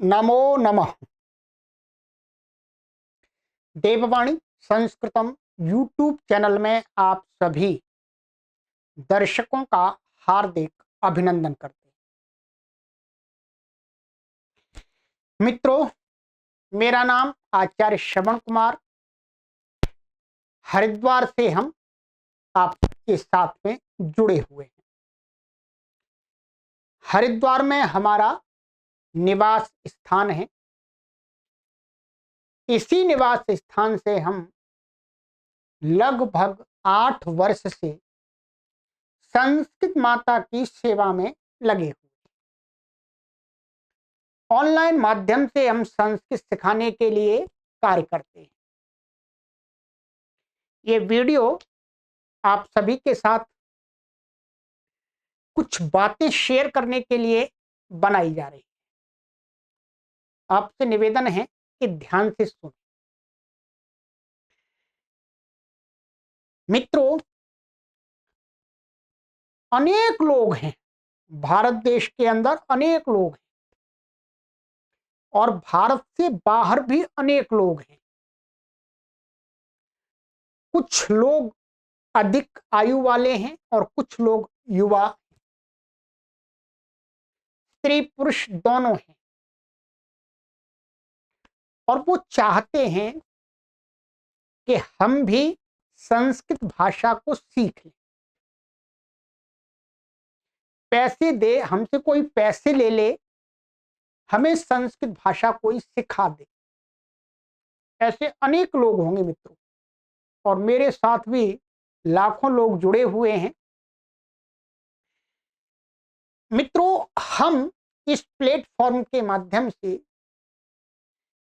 नमो नमः। देववाणी संस्कृतम YouTube channel में आप सभी दर्शकों का हार्दिक अभिनंदन करते हैं। मित्रों, मेरा नाम आचार्य श्रवण कुमार, हरिद्वार से हम आपके साथ में जुड़े हुए हैं। हरिद्वार में हमारा निवास स्थान है। इसी निवास स्थान से हम लगभग 8 वर्ष से संस्कृत माता की सेवा में लगे हुए। ऑनलाइन माध्यम से हम संस्कृत सिखाने के लिए कार्य करते हैं। ये वीडियो आप सभी के साथ कुछ बातें शेयर करने के लिए बनाई जा रही है। आपसे निवेदन है कि ध्यान से सुनें। मित्रों, अनेक लोग हैं, भारत देश के अंदर अनेक लोग हैं और भारत से बाहर भी अनेक लोग हैं। कुछ लोग अधिक आयु वाले हैं और कुछ लोग युवा, स्त्री पुरुष दोनों हैं, और वो चाहते हैं कि हम भी संस्कृत भाषा को सीख लें। पैसे दे, हमसे कोई पैसे ले ले, हमें संस्कृत भाषा कोई सिखा दे। ऐसे अनेक लोग होंगे मित्रों, और मेरे साथ भी लाखों लोग जुड़े हुए हैं। मित्रों, हम इस प्लेटफॉर्म के माध्यम से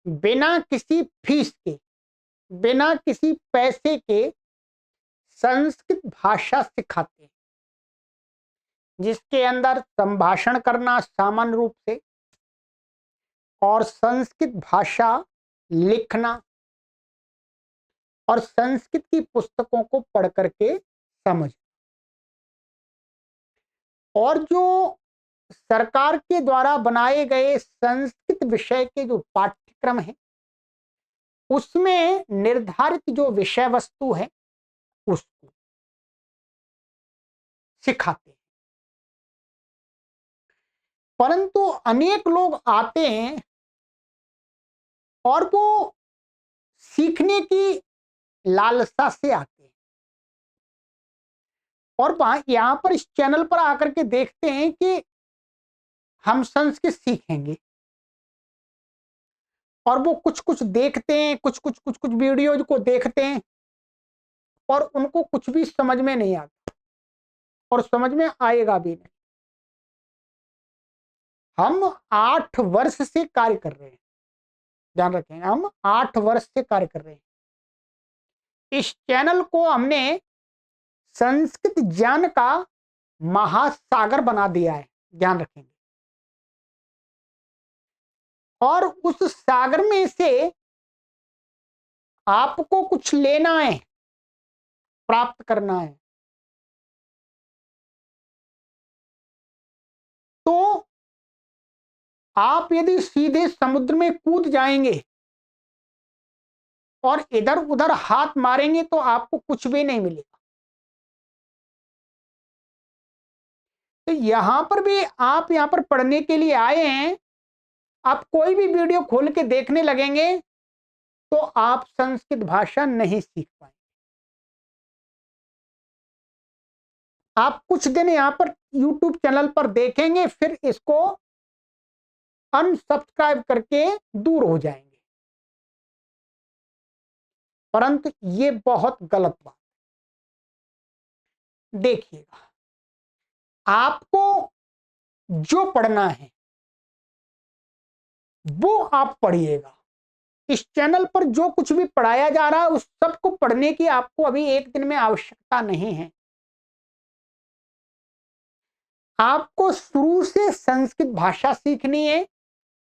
बिना किसी फीस के, बिना किसी पैसे के संस्कृत भाषा सिखाते हैं, जिसके अंदर संभाषण करना सामान्य रूप से और संस्कृत भाषा लिखना और संस्कृत की पुस्तकों को पढ़ करके समझ, और जो सरकार के द्वारा बनाए गए संस्कृत विषय के जो पाठ्यक्रम है, उसमें निर्धारित जो विषय वस्तु है उसको सिखाते हैं। परंतु अनेक लोग आते हैं और वो सीखने की लालसा से आते हैं और यहां पर इस चैनल पर आकर के देखते हैं कि हम संस्कृत सीखेंगे, और वो कुछ कुछ देखते हैं, कुछ कुछ वीडियोज को देखते हैं और उनको कुछ भी समझ में नहीं आता और समझ में आएगा भी नहीं। हम 8 वर्ष से कार्य कर रहे हैं, ध्यान रखें, हम 8 वर्ष से कार्य कर रहे हैं। इस चैनल को हमने संस्कृत ज्ञान का महासागर बना दिया है, ध्यान रखेंगे। और उस सागर में से आपको कुछ लेना है, प्राप्त करना है, तो आप यदि सीधे समुद्र में कूद जाएंगे और इधर उधर हाथ मारेंगे तो आपको कुछ भी नहीं मिलेगा। तो यहां पर भी आप यहां पर पढ़ने के लिए आए हैं, आप कोई भी वीडियो खोल के देखने लगेंगे तो आप संस्कृत भाषा नहीं सीख पाएंगे। आप कुछ दिन यहां पर YouTube चैनल पर देखेंगे, फिर इसको अनसब्सक्राइब करके दूर हो जाएंगे। परंतु ये बहुत गलत बात। देखिएगा, आपको जो पढ़ना है वो आप पढ़िएगा। इस चैनल पर जो कुछ भी पढ़ाया जा रहा है उस सबको पढ़ने की आपको अभी एक दिन में आवश्यकता नहीं है। आपको शुरू से संस्कृत भाषा सीखनी है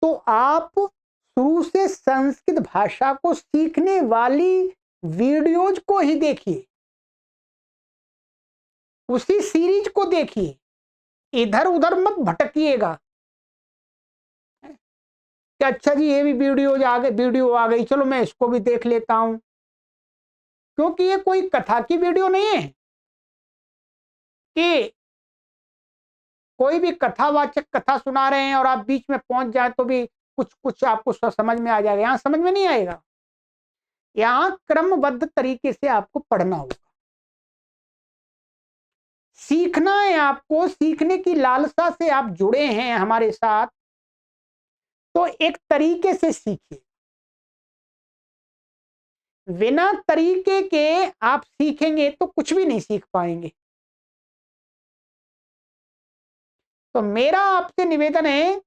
तो आप शुरू से संस्कृत भाषा को सीखने वाली वीडियोज को ही देखिए, उसी सीरीज को देखिए, इधर उधर मत भटकिएगा। कि अच्छा जी ये भी वीडियो आ गई, चलो मैं इसको भी देख लेता हूं। क्योंकि ये कोई कथा की वीडियो नहीं है कि कोई भी कथावाचक कथा सुना रहे हैं और आप बीच में पहुंच जाए तो भी कुछ कुछ आपको समझ में आ जाएगा। यहां समझ में नहीं आएगा, यहां क्रमबद्ध तरीके से आपको पढ़ना होगा। सीखना है आपको, सीखने की लालसा से आप जुड़े हैं हमारे साथ, तो एक तरीके से सीखिए। बिना तरीके के आप सीखेंगे तो कुछ भी नहीं सीख पाएंगे। तो मेरा आपसे निवेदन है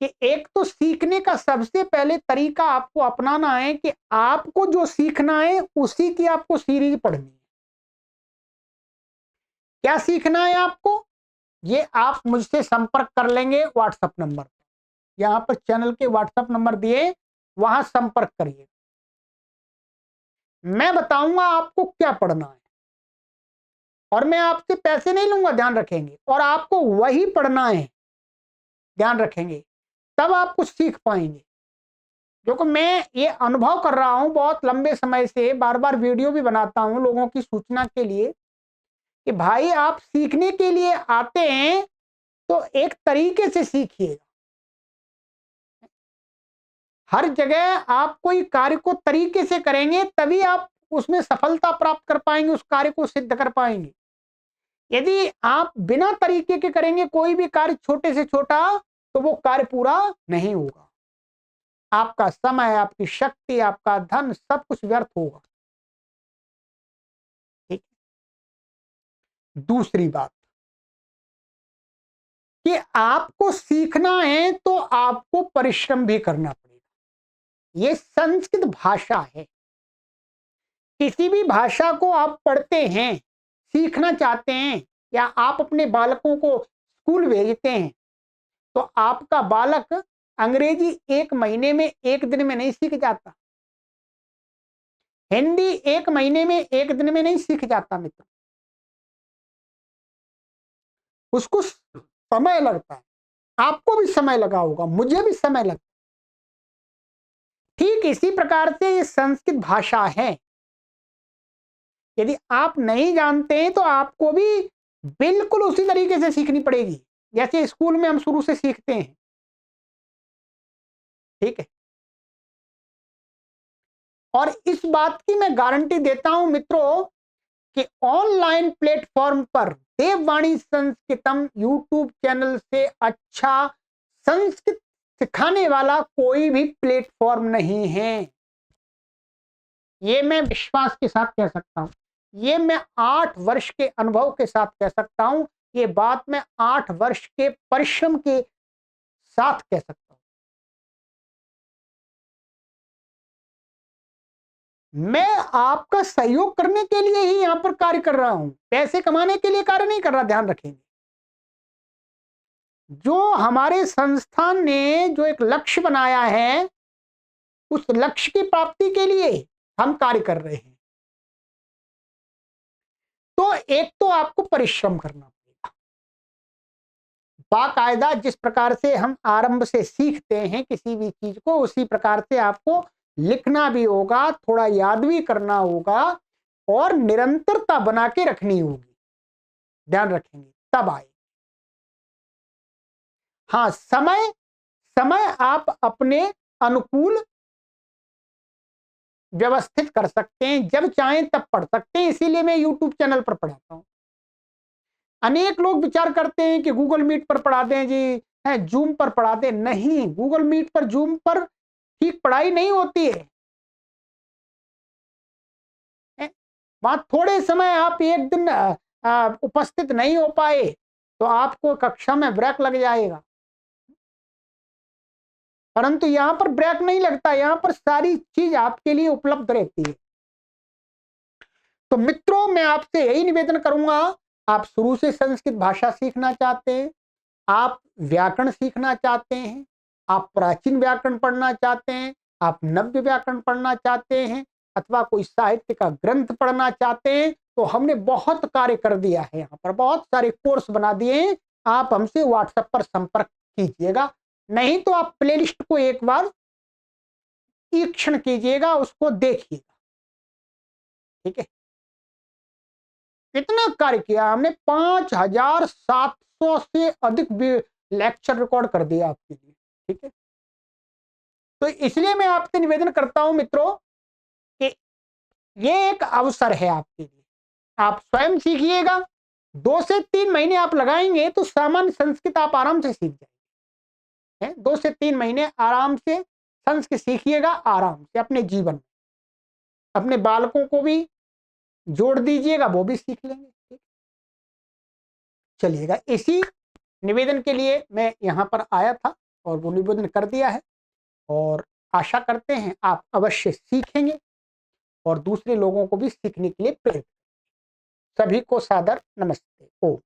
कि एक तो सीखने का सबसे पहले तरीका आपको अपनाना है कि आपको जो सीखना है उसी की आपको सीरीज पढ़नी है। क्या सीखना है आपको, ये आप मुझसे संपर्क कर लेंगे व्हाट्सएप नंबर पर। यहां पर चैनल के व्हाट्सएप नंबर दिए, वहां संपर्क करिए, मैं बताऊंगा आपको क्या पढ़ना है। और मैं आपसे पैसे नहीं लूंगा, ध्यान रखेंगे, और आपको वही पढ़ना है, ध्यान रखेंगे, तब आप कुछ सीख पाएंगे। क्योंकि मैं ये अनुभव कर रहा हूं बहुत लंबे समय से, बार बार वीडियो भी बनाता हूं लोगों की सूचना के लिए, कि भाई आप सीखने के लिए आते हैं तो एक तरीके से सीखिएगा। हर जगह आप कोई कार्य को तरीके से करेंगे तभी आप उसमें सफलता प्राप्त कर पाएंगे, उस कार्य को सिद्ध कर पाएंगे। यदि आप बिना तरीके के करेंगे कोई भी कार्य, छोटे से छोटा, तो वो कार्य पूरा नहीं होगा। आपका समय, आपकी शक्ति, आपका धन, सब कुछ व्यर्थ होगा। ठीक। दूसरी बात कि आपको सीखना है तो आपको परिश्रम भी करना पड़ेगा। ये संस्कृत भाषा है। किसी भी भाषा को आप पढ़ते हैं, सीखना चाहते हैं, या आप अपने बालकों को स्कूल भेजते हैं, तो आपका बालक अंग्रेजी 1 महीने में 1 दिन में नहीं सीख जाता। हिंदी 1 महीने में 1 दिन में नहीं सीख जाता मित्र, उसको समय लगता है। आपको भी समय लगा होगा, मुझे भी समय लगा। ठीक इसी प्रकार से ये संस्कृत भाषा है। यदि आप नहीं जानते हैं तो आपको भी बिल्कुल उसी तरीके से सीखनी पड़ेगी जैसे स्कूल में हम शुरू से सीखते हैं। ठीक है। और इस बात की मैं गारंटी देता हूं मित्रों कि ऑनलाइन प्लेटफॉर्म पर देववाणी संस्कृतम यूट्यूब चैनल से अच्छा संस्कृत सिखाने वाला कोई भी प्लेटफॉर्म नहीं है। ये मैं विश्वास के साथ कह सकता हूं, ये मैं 8 वर्ष के अनुभव के साथ कह सकता हूं, ये बात मैं 8 वर्ष के परिश्रम के साथ कह सकता हूं। मैं आपका सहयोग करने के लिए ही यहां पर कार्य कर रहा हूं, पैसे कमाने के लिए कार्य नहीं कर रहा, ध्यान रखेंगे। जो हमारे संस्थान ने जो एक लक्ष्य बनाया है, उस लक्ष्य की प्राप्ति के लिए हम कार्य कर रहे हैं। तो एक तो आपको परिश्रम करना पड़ेगा, बाकायदा जिस प्रकार से हम आरंभ से सीखते हैं किसी भी चीज को, उसी प्रकार से आपको लिखना भी होगा, थोड़ा याद भी करना होगा, और निरंतरता बना के रखनी होगी, ध्यान रखेंगे, तब आए। हाँ, समय समय आप अपने अनुकूल व्यवस्थित कर सकते हैं, जब चाहें तब पढ़ सकते हैं, इसीलिए मैं यूट्यूब चैनल पर पढ़ाता हूं। अनेक लोग विचार करते हैं कि गूगल मीट पर पढ़ा दें जी, है जूम पर पढ़ा दें। नहीं, गूगल मीट पर, जूम पर ठीक पढ़ाई नहीं होती है। वहां थोड़े समय आप एक दिन उपस्थित नहीं हो पाए तो आपको कक्षा में ब्रेक लग जाएगा, परंतु यहां पर ब्रेक नहीं लगता, यहां पर सारी चीज आपके लिए उपलब्ध रहती है। तो मित्रों, मैं आपसे यही निवेदन करूंगा, आप शुरू से संस्कृत भाषा सीखना चाहते हैं, आप व्याकरण सीखना चाहते हैं, आप प्राचीन व्याकरण पढ़ना चाहते हैं, आप नव्य व्याकरण पढ़ना चाहते हैं, अथवा कोई साहित्य का ग्रंथ पढ़ना चाहते हैं, तो हमने बहुत कार्य कर दिया है, यहाँ पर बहुत सारे कोर्स बना दिए हैं। आप हमसे व्हाट्सएप पर संपर्क कीजिएगा, नहीं तो आप प्लेलिस्ट को एक बार ईक्षण कीजिएगा, उसको देखिएगा। ठीक है, कितना कार्य किया हमने, 5700 से अधिक लेक्चर रिकॉर्ड कर दिया आपके लिए। ठीक है, तो इसलिए मैं आपसे निवेदन करता हूं मित्रों कि ये एक अवसर है आपके लिए, आप स्वयं सीखिएगा। 2 से 3 महीने आप लगाएंगे तो सामान्य संस्कृत आप आराम से सीख जाएंगे। 2 से 3 महीने आराम से संस्कृत सीखिएगा, आराम से अपने जीवन में, अपने बालकों को भी जोड़ दीजिएगा, वो भी सीख लेंगे। चलिएगा, इसी निवेदन के लिए मैं यहाँ पर आया था और वो निवेदन कर दिया है, और आशा करते हैं आप अवश्य सीखेंगे और दूसरे लोगों को भी सीखने के लिए प्रेरित। सभी को सादर नमस्ते। ओम।